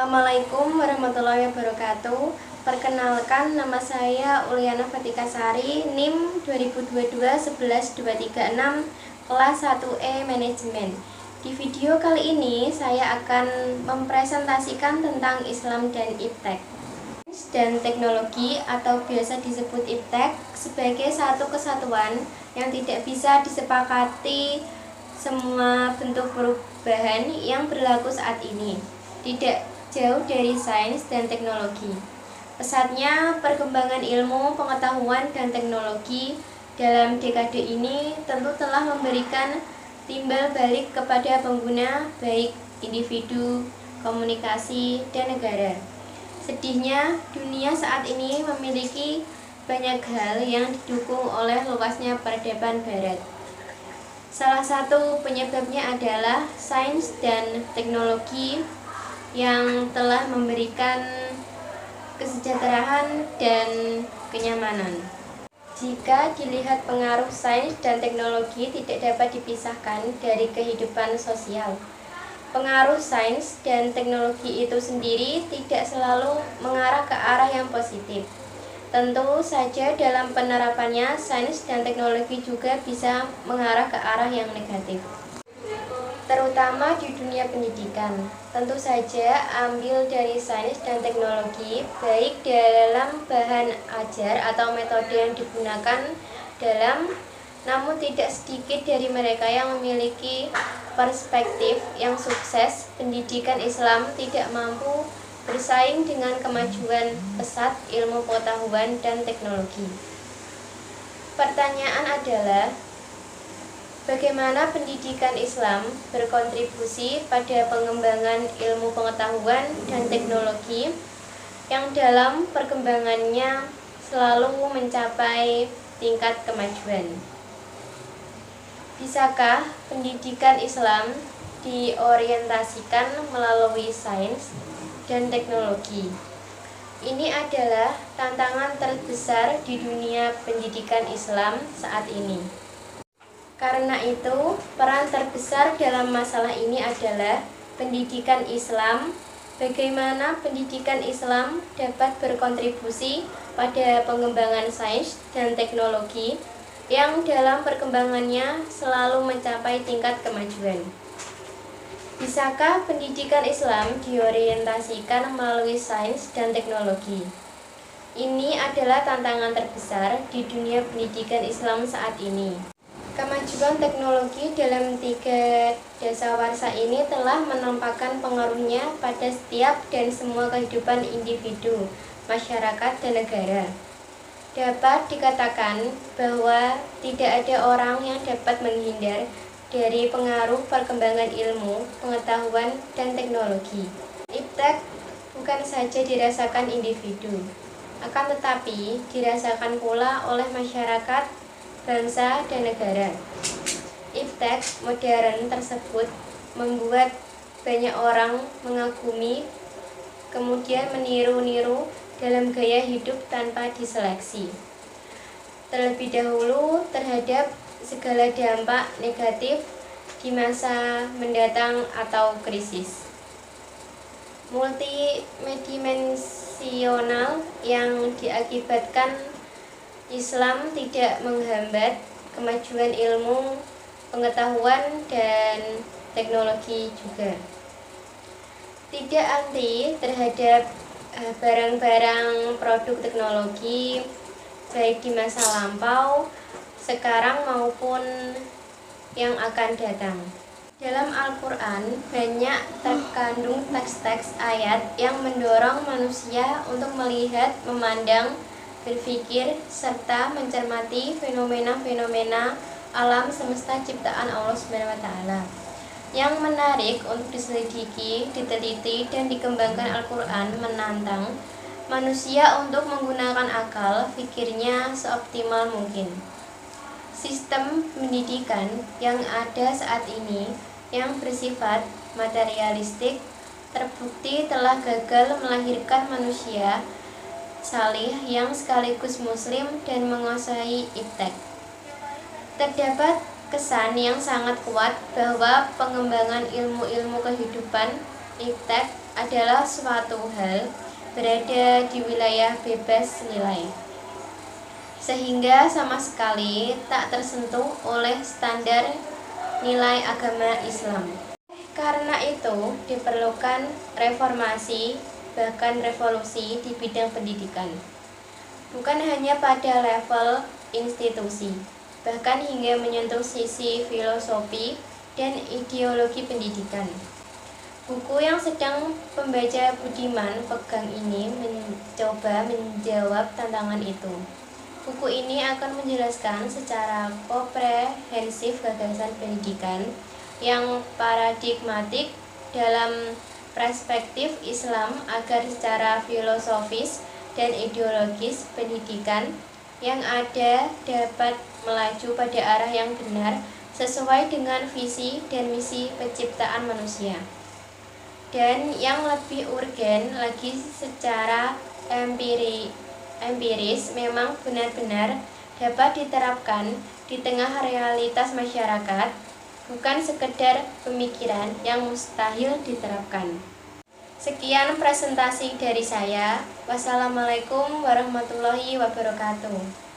Assalamualaikum warahmatullahi wabarakatuh. Perkenalkan, nama saya Uliana Fatika Sari, NIM 2022-11236, kelas 1E Manajemen. Di video kali ini saya akan mempresentasikan tentang Islam dan Iptek dan teknologi, atau biasa disebut Iptek, sebagai satu kesatuan yang tidak bisa disepakati semua bentuk perubahan yang berlaku saat ini, tidak jauh dari sains dan teknologi. Pesatnya perkembangan ilmu, pengetahuan, dan teknologi dalam dekade ini tentu telah memberikan timbal balik kepada pengguna, baik individu, komunikasi, dan negara. Sedihnya, dunia saat ini memiliki banyak hal yang didukung oleh luasnya peradaban barat. Salah satu penyebabnya adalah sains dan teknologi yang telah memberikan kesejahteraan dan kenyamanan. Jika dilihat, pengaruh sains dan teknologi tidak dapat dipisahkan dari kehidupan sosial. Pengaruh sains dan teknologi itu sendiri tidak selalu mengarah ke arah yang positif. Tentu saja dalam penerapannya, sains dan teknologi juga bisa mengarah ke arah yang negatif, terutama di dunia pendidikan. Tentu saja ambil dari sains dan teknologi, baik dalam bahan ajar atau metode yang digunakan namun tidak sedikit dari mereka yang memiliki perspektif yang sukses. Pendidikan Islam tidak mampu bersaing dengan kemajuan pesat ilmu pengetahuan dan teknologi. Pertanyaan adalah, bagaimana pendidikan Islam berkontribusi pada pengembangan ilmu pengetahuan dan teknologi yang dalam perkembangannya selalu mencapai tingkat kemajuan? Bisakah pendidikan Islam diorientasikan melalui sains dan teknologi? Ini adalah tantangan terbesar di dunia pendidikan Islam saat ini. Karena itu, peran terbesar dalam masalah ini adalah pendidikan Islam. Bagaimana pendidikan Islam dapat berkontribusi pada pengembangan sains dan teknologi yang dalam perkembangannya selalu mencapai tingkat kemajuan? Bisakah pendidikan Islam diorientasikan melalui sains dan teknologi? Ini adalah tantangan terbesar di dunia pendidikan Islam saat ini. Kemajuan teknologi dalam 3 dasawarsa ini telah menampakkan pengaruhnya pada setiap dan semua kehidupan individu, masyarakat, dan negara. Dapat dikatakan bahwa tidak ada orang yang dapat menghindar dari pengaruh perkembangan ilmu, pengetahuan, dan teknologi. Iptek bukan saja dirasakan individu, akan tetapi dirasakan pula oleh masyarakat, bangsa, dan negara. Iptek modern tersebut membuat banyak orang mengagumi, kemudian meniru-niru dalam gaya hidup tanpa diseleksi terlebih dahulu terhadap segala dampak negatif di masa mendatang atau krisis multidimensional yang diakibatkan Islam tidak menghambat kemajuan ilmu, pengetahuan, dan teknologi juga. Tidak anti terhadap barang-barang produk teknologi, baik di masa lampau, sekarang maupun yang akan datang. Dalam Al-Quran banyak terkandung teks-teks ayat yang mendorong manusia untuk melihat, memandang, berpikir, serta mencermati fenomena-fenomena alam semesta ciptaan Allah SWT. Yang menarik untuk diselidiki, diteliti, dan dikembangkan, Al-Quran menantang manusia untuk menggunakan akal pikirnya seoptimal mungkin. Sistem pendidikan yang ada saat ini yang bersifat materialistik terbukti telah gagal melahirkan manusia salih yang sekaligus muslim dan menguasai iptek. Terdapat kesan yang sangat kuat bahwa pengembangan ilmu-ilmu kehidupan iptek adalah suatu hal berada di wilayah bebas nilai, sehingga sama sekali tak tersentuh oleh standar nilai agama Islam. Karena itu diperlukan reformasi, bahkan revolusi di bidang pendidikan. Bukan hanya pada level institusi, bahkan hingga menyentuh sisi filosofi dan ideologi pendidikan. Buku yang sedang pembaca Budiman pegang ini mencoba menjawab tantangan itu. Buku ini akan menjelaskan secara komprehensif gagasan pendidikan yang paradigmatik dalam perspektif Islam agar secara filosofis dan ideologis pendidikan yang ada dapat melaju pada arah yang benar sesuai dengan visi dan misi penciptaan manusia. Dan yang lebih urgen lagi, secara empiris memang benar-benar dapat diterapkan di tengah realitas masyarakat, bukan sekedar pemikiran yang mustahil diterapkan. Sekian presentasi dari saya. Wassalamualaikum warahmatullahi wabarakatuh.